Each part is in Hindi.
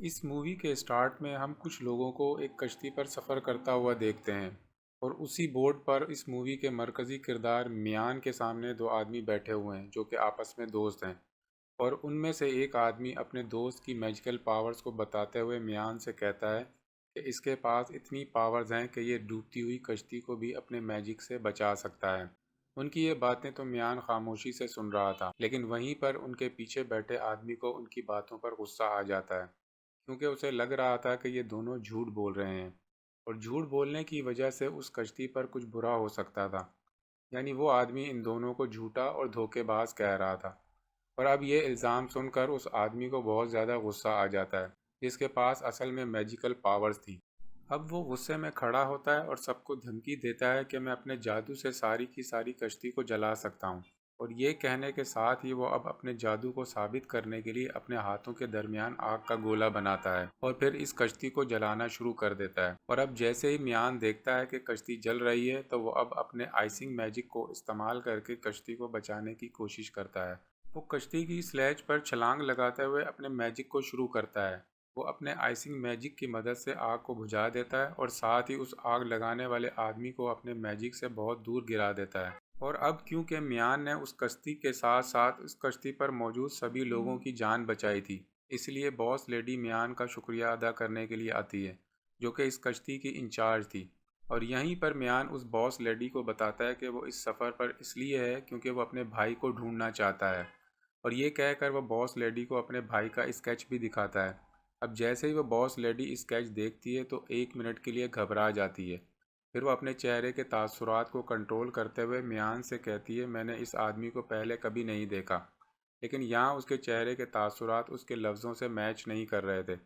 इस मूवी के स्टार्ट में हम कुछ लोगों को एक कश्ती पर सफ़र करता हुआ देखते हैं और उसी बोर्ड पर इस मूवी के मरकज़ी किरदार मियान के सामने दो आदमी बैठे हुए हैं जो कि आपस में दोस्त हैं। और उनमें से एक आदमी अपने दोस्त की मैजिकल पावर्स को बताते हुए मियान से कहता है कि इसके पास इतनी पावर्स हैं कि ये डूबती हुई कश्ती को भी अपने मैजिक से बचा सकता है। उनकी ये बातें तो मियान खामोशी से सुन रहा था, लेकिन वहीं पर उनके पीछे बैठे आदमी को उनकी बातों पर गुस्सा आ जाता है, क्योंकि उसे लग रहा था कि ये दोनों झूठ बोल रहे हैं और झूठ बोलने की वजह से उस कश्ती पर कुछ बुरा हो सकता था। यानी वो आदमी इन दोनों को झूठा और धोखेबाज कह रहा था। और अब ये इल्ज़ाम सुनकर उस आदमी को बहुत ज़्यादा गुस्सा आ जाता है, जिसके पास असल में मैजिकल पावर्स थी। अब वो गुस्से में खड़ा होता है और सबको धमकी देता है कि मैं अपने जादू से सारी की सारी कश्ती को जला सकता हूँ। और ये कहने के साथ ही वो अब अपने जादू को साबित करने के लिए अपने हाथों के दरमियान आग का गोला बनाता है और फिर इस कश्ती को जलाना शुरू कर देता है। और अब जैसे ही मियान देखता है कि कश्ती जल रही है तो वो अब अपने आइसिंग मैजिक को इस्तेमाल करके कश्ती को बचाने की कोशिश करता है। वो कश्ती की स्लेज पर छलांग लगाते हुए अपने मैजिक को शुरू करता है। वो अपने आइसिंग मैजिक की मदद से आग को बुझा देता है और साथ ही उस आग लगाने वाले आदमी को अपने मैजिक से बहुत दूर गिरा देता है। और अब क्योंकि मियान ने उस कश्ती के साथ साथ उस कश्ती पर मौजूद सभी लोगों की जान बचाई थी, इसलिए बॉस लेडी मियान का शुक्रिया अदा करने के लिए आती है, जो कि इस कश्ती की इंचार्ज थी। और यहीं पर मियान उस बॉस लेडी को बताता है कि वो इस सफ़र पर इसलिए है क्योंकि वो अपने भाई को ढूंढना चाहता है। और ये कहकर वो बॉस लेडी को अपने भाई का स्केच भी दिखाता है। अब जैसे ही वो बॉस लेडी स्केच देखती है तो 1 मिनट के लिए घबरा जाती है। फिर वो अपने चेहरे के तासुरात को कंट्रोल करते हुए मियान से कहती है, मैंने इस आदमी को पहले कभी नहीं देखा। लेकिन यहाँ उसके चेहरे के तासुरात उसके लफ्ज़ों से मैच नहीं कर रहे थे।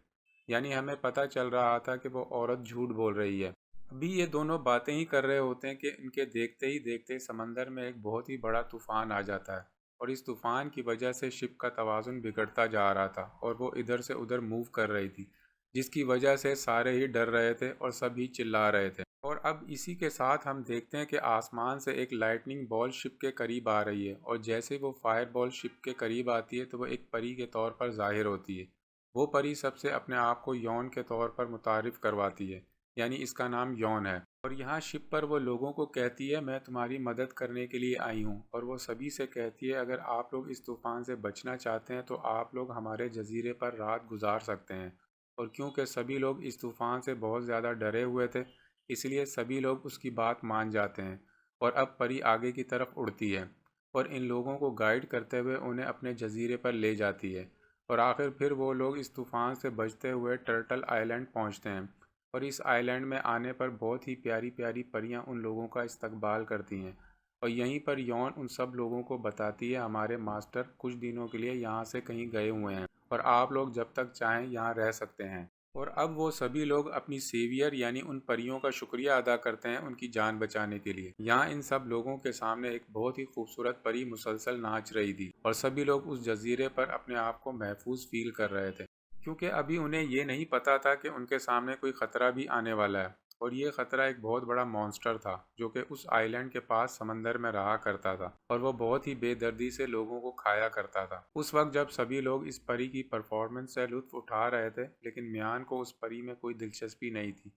यानी हमें पता चल रहा था कि वो औरत झूठ बोल रही है। अभी ये दोनों बातें ही कर रहे होते हैं कि इनके देखते ही देखते समंदर में एक बहुत ही बड़ा तूफान आ जाता है। और इस तूफान की वजह से शिप का तवाज़ुन बिगड़ता जा रहा था और वो इधर से उधर मूव कर रही थी, जिसकी वजह से सारे ही डर रहे थे और सभी चिल्ला रहे थे। और अब इसी के साथ हम देखते हैं कि आसमान से एक लाइटनिंग बॉल शिप के करीब आ रही है और जैसे वो फायर बॉल शिप के करीब आती है तो वो एक परी के तौर पर ज़ाहिर होती है। वो परी सबसे अपने आप को यौन के तौर पर मुतारिफ़ करवाती है, यानी इसका नाम यौन है। और यहाँ शिप पर वो लोगों को कहती है, मैं तुम्हारी मदद करने के लिए आई हूँ। और वो सभी से कहती है, अगर आप लोग इस तूफ़ान से बचना चाहते हैं तो आप लोग हमारे जजीरे पर रात गुजार सकते हैं। और क्योंकि सभी लोग इस तूफ़ान से बहुत ज़्यादा डरे हुए थे, इसलिए सभी लोग उसकी बात मान जाते हैं। और अब परी आगे की तरफ उड़ती है और इन लोगों को गाइड करते हुए उन्हें अपने जजीरे पर ले जाती है। और आखिर फिर वो लोग इस तूफ़ान से बचते हुए टर्टल आइलैंड पहुंचते हैं। और इस आइलैंड में आने पर बहुत ही प्यारी प्यारी परियां उन लोगों का इस्तकबाल करती हैं। और यहीं पर यौन उन सब लोगों को बताती है, हमारे मास्टर कुछ दिनों के लिए यहाँ से कहीं गए हुए हैं और आप लोग जब तक चाहें यहाँ रह सकते हैं। और अब वो सभी लोग अपनी सेवियर यानी उन परियों का शुक्रिया अदा करते हैं उनकी जान बचाने के लिए। यहाँ इन सब लोगों के सामने एक बहुत ही खूबसूरत परी मुसलसल नाच रही थी और सभी लोग उस जजीरे पर अपने आप को महफूज फील कर रहे थे, क्योंकि अभी उन्हें ये नहीं पता था कि उनके सामने कोई ख़तरा भी आने वाला है। और ये ख़तरा एक बहुत बड़ा मॉन्स्टर था जो कि उस आइलैंड के पास समंदर में रहा करता था और वो बहुत ही बेदर्दी से लोगों को खाया करता था। उस वक्त जब सभी लोग इस परी की परफॉर्मेंस से लुत्फ़ उठा रहे थे, लेकिन मियान को उस परी में कोई दिलचस्पी नहीं थी,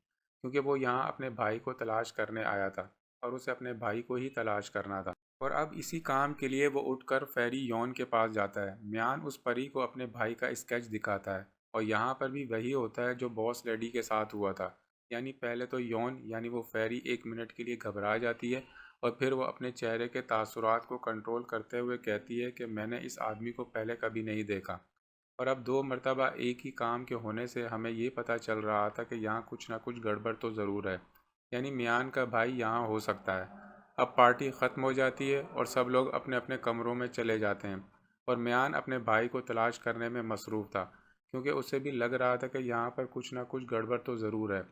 क्योंकि वो यहाँ अपने भाई को तलाश करने आया था और उसे अपने भाई को ही तलाश करना था। और अब इसी काम के लिए वो उठकर फेरी यॉन के पास जाता है। म्यान उस परी को अपने भाई का स्केच दिखाता है और यहाँ पर भी वही होता है जो बॉस लेडी के साथ हुआ था। यानी पहले तो यौन यानी वो फेरी 1 मिनट के लिए घबरा जाती है और फिर वो अपने चेहरे के तासुरात को कंट्रोल करते हुए कहती है कि मैंने इस आदमी को पहले कभी नहीं देखा। और अब 2 मरतबा एक ही काम के होने से हमें ये पता चल रहा था कि यहाँ कुछ ना कुछ गड़बड़ तो ज़रूर है, यानी मियान का भाई यहाँ हो सकता है। अब पार्टी ख़त्म हो जाती है और सब लोग अपने अपने कमरों में चले जाते हैं और मियान अपने भाई को तलाश करने में मसरूफ़ था, क्योंकि उसे भी लग रहा था कि यहाँ पर कुछ ना कुछ गड़बड़ तो ज़रूर है।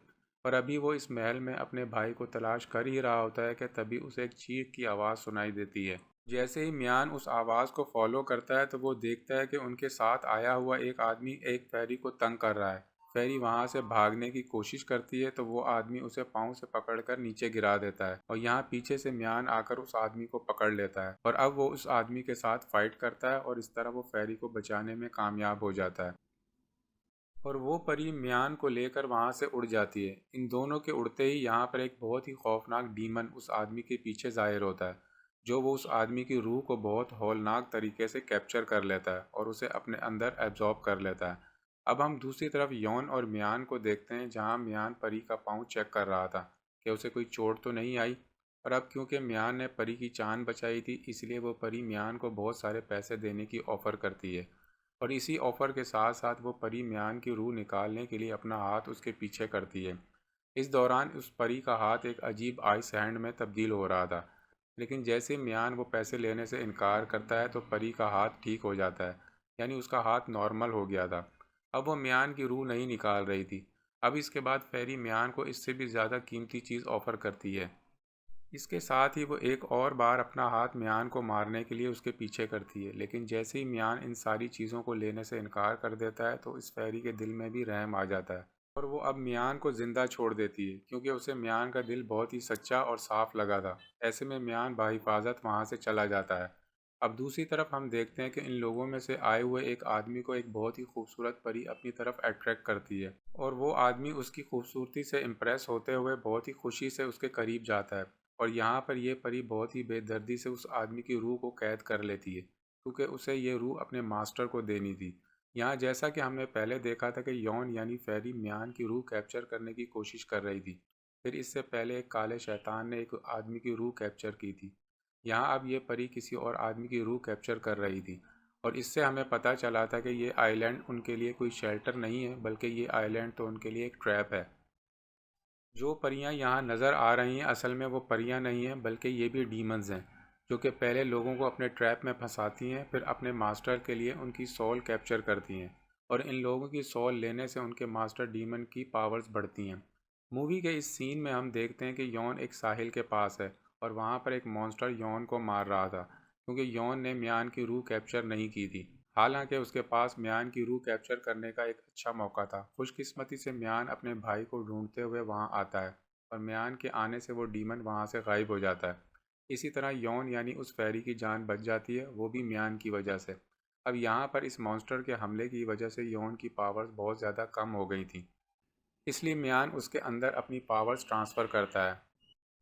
और अभी वो इस महल में अपने भाई को तलाश कर ही रहा होता है कि तभी उसे एक चीख की आवाज़ सुनाई देती है। जैसे ही मियान उस आवाज़ को फॉलो करता है तो वो देखता है कि उनके साथ आया हुआ एक आदमी एक फेरी को तंग कर रहा है। फेरी वहाँ से भागने की कोशिश करती है तो वो आदमी उसे पाँव से पकड़कर नीचे गिरा देता है और यहाँ पीछे से मियान आकर उस आदमी को पकड़ लेता है और अब वो उस आदमी के साथ फाइट करता है और इस तरह वो फेरी को बचाने में कामयाब हो जाता है। और वो परी म्यान को लेकर वहाँ से उड़ जाती है। इन दोनों के उड़ते ही यहाँ पर एक बहुत ही खौफनाक डीमन उस आदमी के पीछे ज़ाहिर होता है, जो वो उस आदमी की रूह को बहुत हौलनाक तरीके से कैप्चर कर लेता है और उसे अपने अंदर एब्जॉर्ब कर लेता है। अब हम दूसरी तरफ यौन और म्यान को देखते हैं, जहाँ म्यान परी का पाँव चेक कर रहा था कि उसे कोई चोट तो नहीं आई। और अब क्योंकि म्यान ने परी की जान बचाई थी, इसलिए वो परी म्यान को बहुत सारे पैसे देने की ऑफ़र करती है। और इसी ऑफर के साथ साथ वो परी म्यान की रूह निकालने के लिए अपना हाथ उसके पीछे करती है। इस दौरान उस परी का हाथ एक अजीब आइस हैंड में तब्दील हो रहा था, लेकिन जैसे ही म्यान वो पैसे लेने से इनकार करता है तो परी का हाथ ठीक हो जाता है, यानी उसका हाथ नॉर्मल हो गया था। अब वो म्यान की रूह नहीं निकाल रही थी। अब इसके बाद फेरी म्यान को इससे भी ज़्यादा कीमती चीज़ ऑफ़र करती है। इसके साथ ही वो एक और बार अपना हाथ म्यान को मारने के लिए उसके पीछे करती है, लेकिन जैसे ही म्यान इन सारी चीज़ों को लेने से इनकार कर देता है तो इस फैरी के दिल में भी रहम आ जाता है और वो अब म्यान को ज़िंदा छोड़ देती है, क्योंकि उसे म्यान का दिल बहुत ही सच्चा और साफ लगा था। ऐसे में म्यान बाहिफाजत वहाँ से चला जाता है। अब दूसरी तरफ हम देखते हैं कि इन लोगों में से आए हुए एक आदमी को एक बहुत ही खूबसूरत परी अपनी तरफ अट्रैक्ट करती है, और वो आदमी उसकी खूबसूरती से इम्प्रेस होते हुए बहुत ही खुशी से उसके करीब जाता है। और यहाँ पर यह परी बहुत ही बेदर्दी से उस आदमी की रूह को कैद कर लेती है, क्योंकि उसे ये रूह अपने मास्टर को देनी थी। यहाँ जैसा कि हमने पहले देखा था कि यौन यानी फेरी म्यान की रूह कैप्चर करने की कोशिश कर रही थी। फिर इससे पहले एक काले शैतान ने एक आदमी की रूह कैप्चर की थी। यहाँ अब ये परी किसी और आदमी की रूह कैप्चर कर रही थी, और इससे हमें पता चला था कि ये आइलैंड उनके लिए कोई शेल्टर नहीं है, बल्कि ये आइलैंड तो उनके लिए एक ट्रैप है। जो परियां यहाँ नज़र आ रही हैं असल में वो परियां नहीं हैं, बल्कि ये भी डीमंस हैं, जो कि पहले लोगों को अपने ट्रैप में फंसाती हैं, फिर अपने मास्टर के लिए उनकी सोल कैप्चर करती हैं, और इन लोगों की सोल लेने से उनके मास्टर डीमन की पावर्स बढ़ती हैं। मूवी के इस सीन में हम देखते हैं कि यौन एक साहिल के पास है और वहाँ पर एक मॉन्स्टर यौन को मार रहा था, क्योंकि यौन ने म्यान की रूह कैप्चर नहीं की थी। हालांकि उसके पास म्यान की रूह कैप्चर करने का एक अच्छा मौका था। खुशकिस्मती से म्यान अपने भाई को ढूंढते हुए वहां आता है, और म्यान के आने से वो डीमन वहां से गायब हो जाता है। इसी तरह यौन यानी उस फैरी की जान बच जाती है, वो भी म्यान की वजह से। अब यहाँ पर इस मॉन्स्टर के हमले की वजह से यौन की पावर्स बहुत ज़्यादा कम हो गई थी, इसलिए म्यान उसके अंदर अपनी पावर्स ट्रांसफ़र करता है।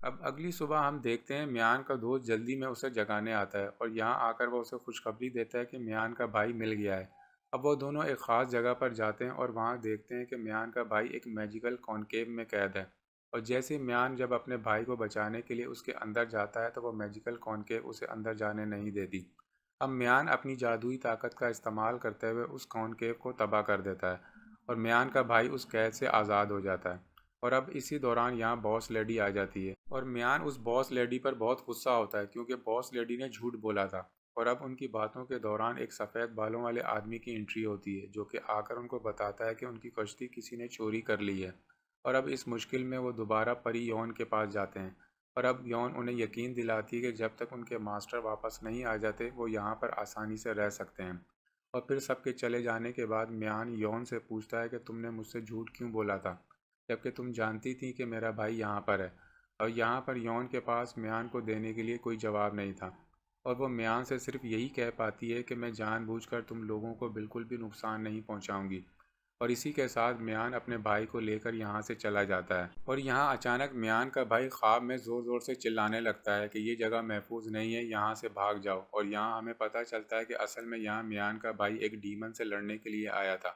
अब अगली सुबह हम देखते हैं म्यान का दोस्त जल्दी में उसे जगाने आता है, और यहाँ आकर वह उसे खुशखबरी देता है कि म्यान का भाई मिल गया है। अब वो दोनों एक ख़ास जगह पर जाते हैं और वहाँ देखते हैं कि म्यान का भाई एक मैजिकल कॉनकेव में कैद है। और जैसे ही म्यान जब अपने भाई को बचाने के लिए उसके अंदर जाता है तो वो मैजिकल कॉनकेव उसे अंदर जाने नहीं देती। अब म्यान अपनी जादुई ताकत का इस्तेमाल करते हुए उस कॉनकेव को तबाह कर देता है, और म्यान का भाई उस कैद से आज़ाद हो जाता है। और अब इसी दौरान यहाँ बॉस लेडी आ जाती है, और म्यान उस बॉस लेडी पर बहुत गुस्सा होता है, क्योंकि बॉस लेडी ने झूठ बोला था। और अब उनकी बातों के दौरान एक सफ़ेद बालों वाले आदमी की एंट्री होती है, जो कि आकर उनको बताता है कि उनकी कश्ती किसी ने चोरी कर ली है। और अब इस मुश्किल में वो दोबारा परी यौन के पास जाते हैं, और अब यौन उन्हें यकीन दिलाती है कि जब तक उनके मास्टर वापस नहीं आ जाते वो यहाँ पर आसानी से रह सकते हैं। और फिर सबके चले जाने के बाद म्यान यौन से पूछता है कि तुमने मुझसे झूठ क्यों बोला था, जबकि तुम जानती थी कि मेरा भाई यहाँ पर है। और यहाँ पर यौन के पास म्यान को देने के लिए कोई जवाब नहीं था, और वो म्यान से सिर्फ यही कह पाती है कि मैं जानबूझकर तुम लोगों को बिल्कुल भी नुकसान नहीं पहुँचाऊँगी। और इसी के साथ म्यान अपने भाई को लेकर यहाँ से चला जाता है, और यहाँ अचानक म्यान का भाई ख्वाब में ज़ोर ज़ोर से चिल्लाने लगता है कि ये जगह महफूज नहीं है, यहाँ से भाग जाओ। और यहाँ हमें पता चलता है कि असल में यहाँ म्यान का भाई एक डीमन से लड़ने के लिए आया था,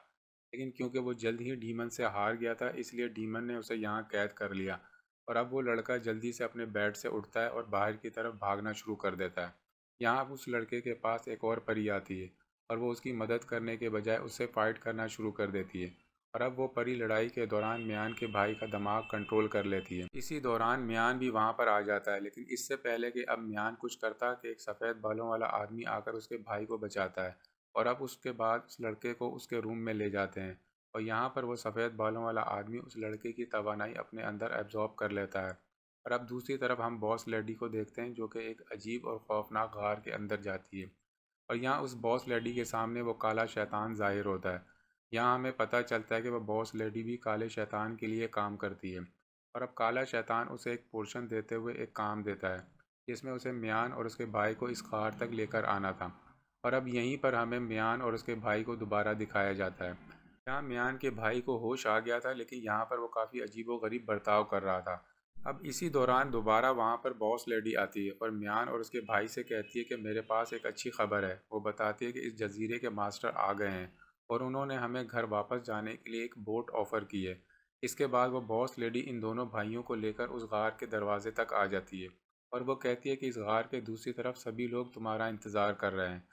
लेकिन क्योंकि वो जल्द ही डीमन से हार गया था, इसलिए डीमन ने उसे यहाँ कैद कर लिया। और अब वो लड़का जल्दी से अपने बेड से उठता है और बाहर की तरफ भागना शुरू कर देता है। यहाँ अब उस लड़के के पास एक और परी आती है, और वो उसकी मदद करने के बजाय उससे फाइट करना शुरू कर देती है। और अब वो परी लड़ाई के दौरान म्यान के भाई का दिमाग कंट्रोल कर लेती है। इसी दौरान म्यान भी वहाँ पर आ जाता है, लेकिन इससे पहले कि अब म्यान कुछ करता कि एक सफ़ेद बालों वाला आदमी आकर उसके भाई को बचाता है। और अब उसके बाद उस लड़के को उसके रूम में ले जाते हैं, और यहाँ पर वो सफ़ेद बालों वाला आदमी उस लड़के की तवानाई अपने अंदर एब्जॉर्ब कर लेता है। और अब दूसरी तरफ हम बॉस लेडी को देखते हैं, जो कि एक अजीब और खौफनाक गार के अंदर जाती है, और यहाँ उस बॉस लेडी के सामने वो काला शैतान ज़ाहिर होता है। यहाँ हमें पता चलता है कि वह बॉस लेडी भी काले शैतान के लिए काम करती है। और अब काला शैतान उसे एक पोर्शन देते हुए एक काम देता है, जिसमें उसे म्यान और उसके भाई को इस खार तक लेकर आना था। और अब यहीं पर हमें म्यान और उसके भाई को दोबारा दिखाया जाता है। यहाँ मियान के भाई को होश आ गया था, लेकिन यहाँ पर वो काफ़ी अजीबोगरीब बर्ताव कर रहा था। अब इसी दौरान दोबारा वहाँ पर बॉस लेडी आती है और मियान और उसके भाई से कहती है कि मेरे पास एक अच्छी खबर है। वो बताती है कि इस जजीरे के मास्टर आ गए हैं और उन्होंने हमें घर वापस जाने के लिए एक बोट ऑफ़र की है। इसके बाद वो बॉस लेडी इन दोनों भाइयों को लेकर उस गार के दरवाजे तक आ जाती है और वो कहती है कि इस गार के दूसरी तरफ सभी लोग तुम्हारा इंतज़ार कर रहे हैं।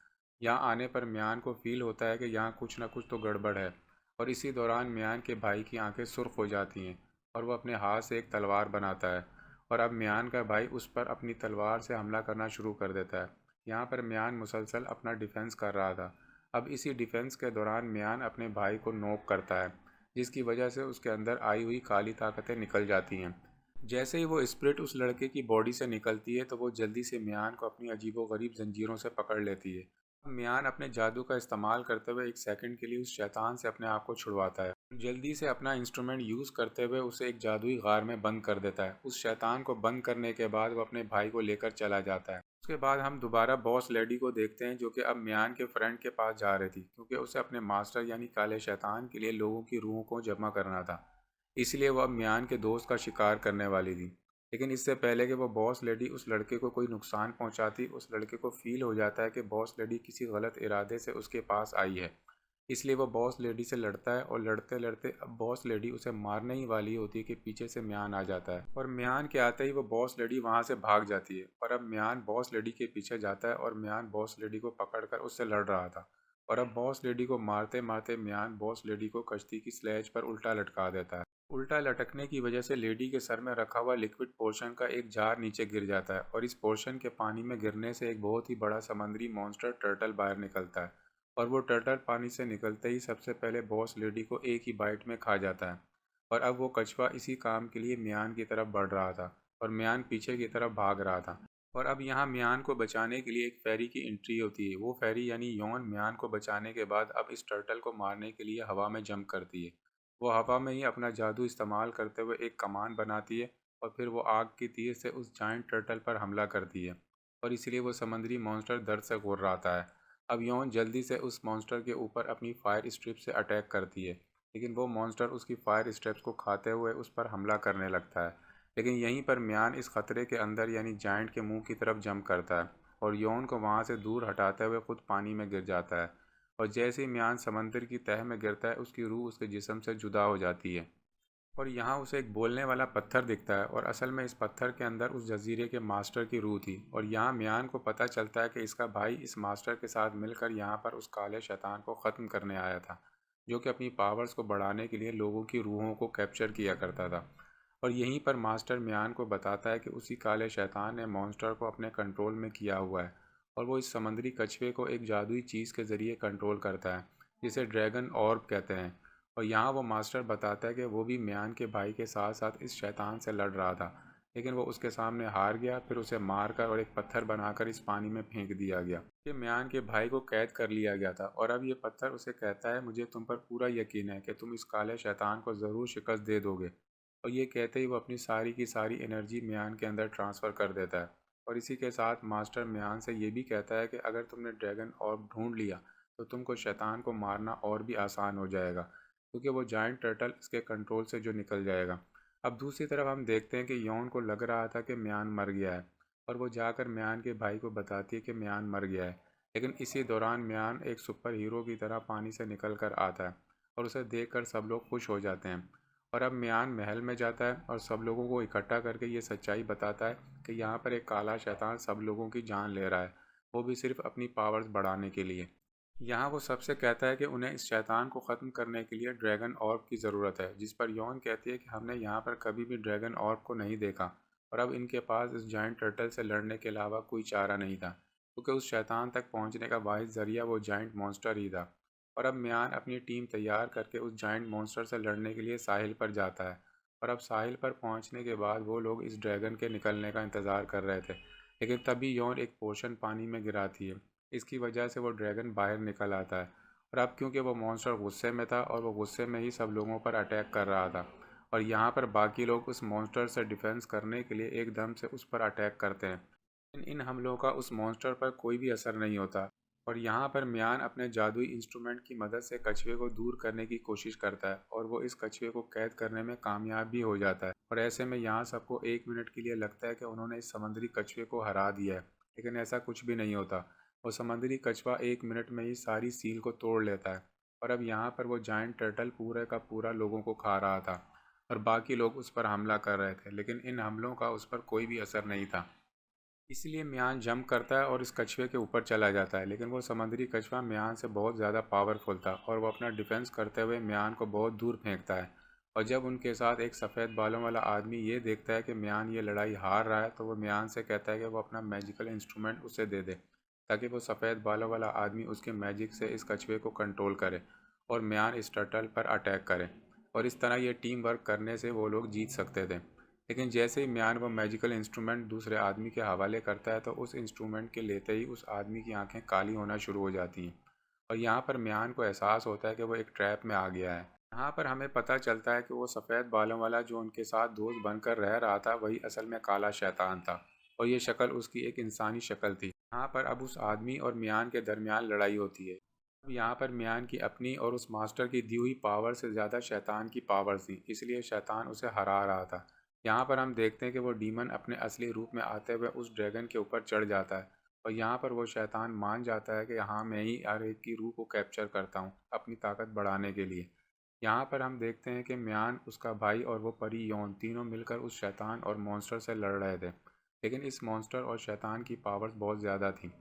यहाँ आने पर मियान को फील होता है कि यहाँ कुछ ना कुछ तो गड़बड़ है और इसी दौरान मियान के भाई की आंखें सुर्ख हो जाती हैं और वो अपने हाथ से एक तलवार बनाता है और अब मियान का भाई उस पर अपनी तलवार से हमला करना शुरू कर देता है। यहाँ पर मियान मुसलसल अपना डिफेंस कर रहा था। अब इसी डिफेंस के दौरान मियान अपने भाई को नोक करता है, जिसकी वजह से उसके अंदर आई हुई काली ताकतें निकल जाती हैं। जैसे ही वो स्प्रिट उस लड़के की बॉडी से निकलती है तो वो जल्दी से मियान को अपनी अजीबोगरीब जंजीरों से पकड़ लेती है। मियान अपने जादू का इस्तेमाल करते हुए एक सेकंड के लिए उस शैतान से अपने आप को छुड़वाता है। जल्दी से अपना इंस्ट्रूमेंट यूज़ करते हुए उसे एक जादुई गार में बंद कर देता है। उस शैतान को बंद करने के बाद वो अपने भाई को लेकर चला जाता है। उसके बाद हम दोबारा बॉस लेडी को देखते हैं, जो कि अब मियान के फ्रेंड के पास जा रही थी, क्योंकि उसे अपने मास्टर यानी काले शैतान के लिए लोगों की रूहों को जमा करना था। इसलिए वह अब मियान के दोस्त का शिकार करने वाली थी। लेकिन इससे पहले कि वो बॉस लेडी उस लड़के को कोई नुकसान पहुंचाती, उस लड़के को फील हो जाता है कि बॉस लेडी किसी गलत इरादे से उसके पास आई है। इसलिए वो बॉस लेडी से लड़ता है और लड़ते लड़ते अब बॉस लेडी उसे मारने ही वाली होती है कि पीछे से म्यान आ जाता है और म्यान के आते ही वो बॉस लेडी वहां से भाग जाती है और अब म्यान बॉस लेडी के पीछे जाता है और म्यान बॉस लेडी को पकड़कर उससे लड़ रहा था और अब बॉस लेडी को मारते मारते म्यान बॉस लेडी को कश्ती की स्लेज पर उल्टा लटका देता है। उल्टा लटकने की वजह से लेडी के सर में रखा हुआ लिक्विड पोर्शन का एक जार नीचे गिर जाता है और इस पोर्शन के पानी में गिरने से एक बहुत ही बड़ा समुद्री मॉन्स्टर टर्टल बाहर निकलता है और वो टर्टल पानी से निकलते ही सबसे पहले बॉस लेडी को एक ही बाइट में खा जाता है। और अब वो कछुआ इसी काम के लिए म्यान की तरफ बढ़ रहा था और म्यान पीछे की तरफ भाग रहा था। और अब यहाँ म्यान को बचाने के लिए एक फेरी की एंट्री होती है। वो फेरी यानी यौन म्यान को बचाने के बाद अब इस टर्टल को मारने के लिए हवा में जंप करती है। वो हवा में ही अपना जादू इस्तेमाल करते हुए एक कमान बनाती है और फिर वो आग की तीर से उस जाइंट टर्टल पर हमला करती है और इसलिए वो समुद्री मॉन्स्टर दर्द से घुर्राता है। अब यौन जल्दी से उस मॉन्स्टर के ऊपर अपनी फायर स्ट्रिप से अटैक करती है, लेकिन वो मॉन्स्टर उसकी फायर स्ट्रिप्स को खाते हुए उस पर हमला करने लगता है। लेकिन यहीं पर म्यान इस खतरे के अंदर यानी जायंट के मुंह की तरफ जंप करता है और यौन को वहां से दूर हटाते हुए खुद पानी में गिर जाता है और जैसे ही म्यान समंदर की तह में गिरता है उसकी रूह उसके जिस्म से जुदा हो जाती है और यहाँ उसे एक बोलने वाला पत्थर दिखता है और असल में इस पत्थर के अंदर उस जजीरे के मास्टर की रूह थी और यहाँ मियान को पता चलता है कि इसका भाई इस मास्टर के साथ मिलकर यहाँ पर उस काले शैतान को ख़त्म करने आया था, जो कि अपनी पावर्स को बढ़ाने के लिए लोगों की रूहों को कैप्चर किया करता था। और यहीं पर मास्टर मियान को बताता है कि उसी काले शैतान ने मॉन्स्टर को अपने कंट्रोल में किया हुआ है और वो इस समुद्री कछुए को एक जादुई चीज़ के ज़रिए कंट्रोल करता है, जिसे ड्रैगन ऑर्ब कहते हैं। और यहाँ वो मास्टर बताता है कि वो भी म्यान के भाई के साथ साथ इस शैतान से लड़ रहा था, लेकिन वो उसके सामने हार गया। फिर उसे मारकर और एक पत्थर बनाकर इस पानी में फेंक दिया गया कि म्यान के भाई को कैद कर लिया गया था। और अब ये पत्थर उसे कहता है मुझे तुम पर पूरा यकीन है कि तुम इस काले शैतान को ज़रूर शिकस्त दे दोगे। और ये कहते ही वो अपनी सारी की सारी एनर्जी म्यान के अंदर ट्रांसफ़र कर देता है और इसी के साथ मास्टर म्यान से ये भी कहता है कि अगर तुमने ड्रैगन ऑर्ब ढूंढ लिया तो तुमको शैतान को मारना और भी आसान हो जाएगा, क्योंकि वो जाइंट टर्टल इसके कंट्रोल से जो निकल जाएगा। अब दूसरी तरफ हम देखते हैं कि यौन को लग रहा था कि म्यान मर गया है और वो जाकर म्यान के भाई को बताती है कि म्यान मर गया है। लेकिन इसी दौरान म्यान एक सुपर हीरो की तरह पानी से निकल कर आता है और उसे देखकर सब लोग खुश हो जाते हैं। और अब म्यान महल में जाता है और सब लोगों को इकट्ठा करके ये सच्चाई बताता है कि यहाँ पर एक काला शैतान सब लोगों की जान ले रहा है, वो भी सिर्फ अपनी पावर्स बढ़ाने के लिए। यहाँ वो सबसे कहता है कि उन्हें इस शैतान को ख़त्म करने के लिए ड्रैगन ऑर्ब की ज़रूरत है, जिस पर यौन कहती है कि हमने यहाँ पर कभी भी ड्रैगन ऑर्ब को नहीं देखा और अब इनके पास इस जाइंट टर्टल से लड़ने के अलावा कोई चारा नहीं था, क्योंकि उस शैतान तक पहुँचने का वाहिद ज़रिया वो जाइंट मॉन्स्टर ही था। और अब म्यान अपनी टीम तैयार करके उस जाइंट मॉन्स्टर से लड़ने के लिए साहिल पर जाता है और अब साहिल पर पहुँचने के बाद वो लोग इस ड्रैगन के निकलने का इंतज़ार कर रहे थे, लेकिन तभी यौन एक पोर्शन पानी में गिराती है। इसकी वजह से वो ड्रैगन बाहर निकल आता है और अब क्योंकि वो मॉन्स्टर गुस्से में था और वो गुस्से में ही सब लोगों पर अटैक कर रहा था और यहाँ पर बाकी लोग उस मॉन्स्टर से डिफेंस करने के लिए एकदम से उस पर अटैक करते हैं। इन हमलों का उस मॉन्स्टर पर कोई भी असर नहीं होता और यहाँ पर म्यान अपने जादुई इंस्ट्रूमेंट की मदद से कछुए को दूर करने की कोशिश करता है और वो इस कछुए को कैद करने में कामयाब भी हो जाता है। और ऐसे में यहाँ सबको 1 मिनट के लिए लगता है कि उन्होंने इस समुद्री कछुए को हरा दिया है, लेकिन ऐसा कुछ भी नहीं होता। और समुद्री कछुआ 1 मिनट में ही सारी सील को तोड़ लेता है। और अब यहाँ पर वो जायंट टर्टल पूरे का पूरा लोगों को खा रहा था और बाकी लोग उस पर हमला कर रहे थे, लेकिन इन हमलों का उस पर कोई भी असर नहीं था। इसलिए म्यान जंप करता है और इस कछुए के ऊपर चला जाता है, लेकिन वो समुद्री कछुआ म्यान से बहुत ज़्यादा पावरफुल था और वो अपना डिफेंस करते हुए म्यान को बहुत दूर फेंकता है। और जब उनके साथ एक सफ़ेद बालों वाला आदमी ये देखता है कि म्यान ये लड़ाई हार रहा है, तो वो म्यान से कहता है कि वो अपना मैजिकल इंस्ट्रूमेंट उसे दे दे, ताकि वो सफ़ेद बालों वाला आदमी उसके मैजिक से इस कछुए को कंट्रोल करे और म्यान इस टर्टल पर अटैक करे। और इस तरह ये टीम वर्क करने से वो लोग जीत सकते थे। लेकिन जैसे ही म्यान वो मैजिकल इंस्ट्रूमेंट दूसरे आदमी के हवाले करता है, तो उस इंस्ट्रूमेंट के लेते ही उस आदमी की आंखें काली होना शुरू हो जाती हैं। और यहाँ पर म्यान को एहसास होता है कि वो एक ट्रैप में आ गया है। यहाँ पर हमें पता चलता है कि वो सफ़ेद बालों वाला जो उनके साथ दोस्त बनकर रह रहा था, वही असल में काला शैतान था और ये शक्ल उसकी एक इंसानी शक्ल थी। यहाँ पर अब उस आदमी और म्यान के दरमियान लड़ाई होती है। अब यहाँ पर म्यान की अपनी और उस मास्टर की दी हुई पावर से ज़्यादा शैतान की पावर थी, इसलिए शैतान उसे हरा रहा था। यहाँ पर हम देखते हैं कि वो डीमन अपने असली रूप में आते हुए उस ड्रैगन के ऊपर चढ़ जाता है और यहाँ पर वो शैतान मान जाता है कि हाँ, मैं ही हर एक की रूह को कैप्चर करता हूँ अपनी ताकत बढ़ाने के लिए। यहाँ पर हम देखते हैं कि म्यान, उसका भाई और वो परी यौन तीनों मिलकर उस शैतान और मॉन्स्टर से लड़ रहे थे, लेकिन इस मॉन्स्टर और शैतान की पावर्स बहुत ज़्यादा थी।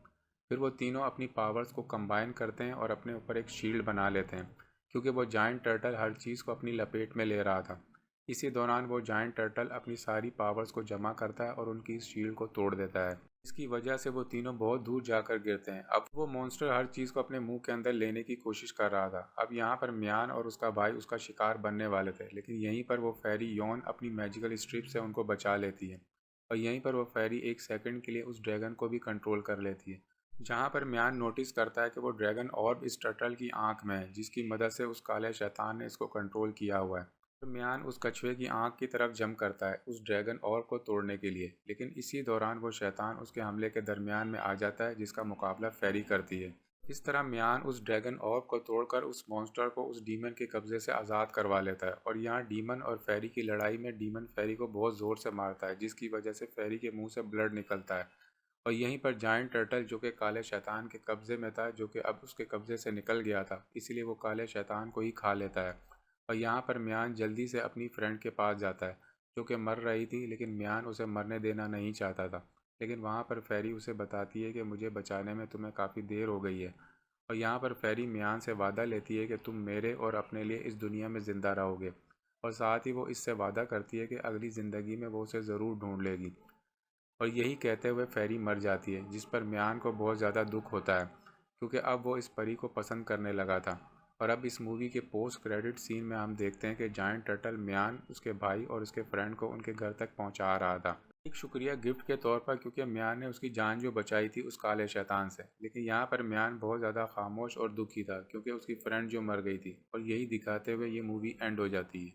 फिर वो तीनों अपनी पावर्स को कंबाइन करते हैं और अपने ऊपर एक शील्ड बना लेते हैं, क्योंकि वो जायंट टर्टल हर चीज़ को अपनी लपेट में ले रहा था। इसी दौरान वो जायंट टर्टल अपनी सारी पावर्स को जमा करता है और उनकी इस शील्ड को तोड़ देता है। इसकी वजह से वो तीनों बहुत दूर जाकर गिरते हैं। अब वो मॉन्स्टर हर चीज़ को अपने मुंह के अंदर लेने की कोशिश कर रहा था। अब यहाँ पर म्यान और उसका भाई उसका शिकार बनने वाले थे, लेकिन यहीं पर वो फेरी यौन अपनी मैजिकल स्ट्रिप से उनको बचा लेती है और यहीं पर वो फेरी एक सेकंड के लिए उस ड्रैगन को भी कंट्रोल कर लेती है। जहाँ पर म्यान नोटिस करता है कि वो ड्रैगन ऑर्ब इस टर्टल की आंख में है, जिसकी मदद से उस काले शैतान ने इसको कंट्रोल किया हुआ है। तो म्यान उस कछुए की आंख की तरफ जंप करता है उस ड्रैगन ऑर्ब को तोड़ने के लिए, लेकिन इसी दौरान वो शैतान उसके हमले के दरमियान में आ जाता है, जिसका मुकाबला फेरी करती है। इस तरह म्यान उस ड्रैगन ऑर्ब को तोड़कर उस मॉन्स्टर को उस डीमन के कब्जे से आज़ाद करवा लेता है। और यहाँ डीमन और फेरी की लड़ाई में डीमन फेरी को बहुत ज़ोर से मारता है, जिसकी वजह से फेरी के मुंह से ब्लड निकलता है। और यहीं पर जायंट टर्टल, जो कि काले शैतान के कब्जे में था, जो कि अब उसके कब्जे से निकल गया था, इसीलिए वो काले शैतान को ही खा लेता है। और यहाँ पर म्यान जल्दी से अपनी फ्रेंड के पास जाता है, जो कि मर रही थी, लेकिन म्यान उसे मरने देना नहीं चाहता था। लेकिन वहाँ पर फेरी उसे बताती है कि मुझे बचाने में तुम्हें काफ़ी देर हो गई है। और यहाँ पर फेरी म्यान से वादा लेती है कि तुम मेरे और अपने लिए इस दुनिया में ज़िंदा रहोगे। और साथ ही वो इससे वादा करती है कि अगली ज़िंदगी में वो उसे ज़रूर ढूंढ लेगी। और यही कहते हुए फेरी मर जाती है, जिस पर म्यान को बहुत ज़्यादा दुख होता है, क्योंकि अब वो इस परी को पसंद करने लगा था। और अब इस मूवी के पोस्ट क्रेडिट सीन में हम देखते हैं कि जायंट टर्टल म्यान, उसके भाई और उसके फ्रेंड को उनके घर तक पहुंचा रहा था, एक शुक्रिया गिफ्ट के तौर पर, क्योंकि म्यान ने उसकी जान जो बचाई थी उस काले शैतान से। लेकिन यहाँ पर म्यान बहुत ज़्यादा खामोश और दुखी था, क्योंकि उसकी फ्रेंड जो मर गई थी। और यही दिखाते हुए ये मूवी एंड हो जाती है।